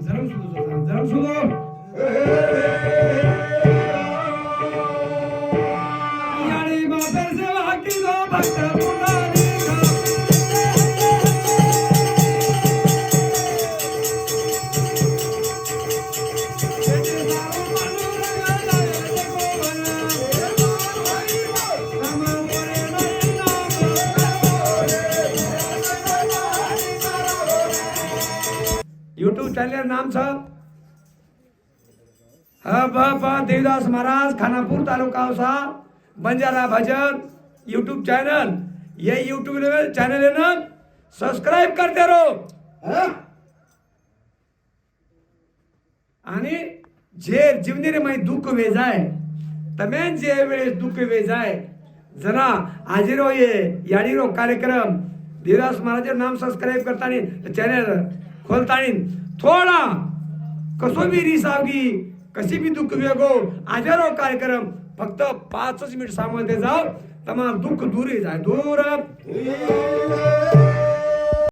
जरम सुद्धा जरम सुद्धा यानी बापर से वाकी दो भक्त पुरानी यूट्यूब चॅनल नाम छ देवदास महाराज खानापुर तालुका औसा बंजारा भजन यूट्यूब चॅनल ये यूट्यूब चॅनल है ना सबस्क्राइब करते रहो आणि जे जीवनी रे माही दुःख वे जाय तमे जे वेळेस दुःख वे जाय जना हाजीरो ये याडीरो कार्यक्रम देवदास महाराज नाम सबस्क्राइब करतानी चॅनल खोलतानी थोडा कसो भी रिसावगी कशी भी दुःख वेगो आजारो कार्यक्रम फक्त 5 मिनिट सामोरे जाओ तमाम दुःख दूर जाय दूर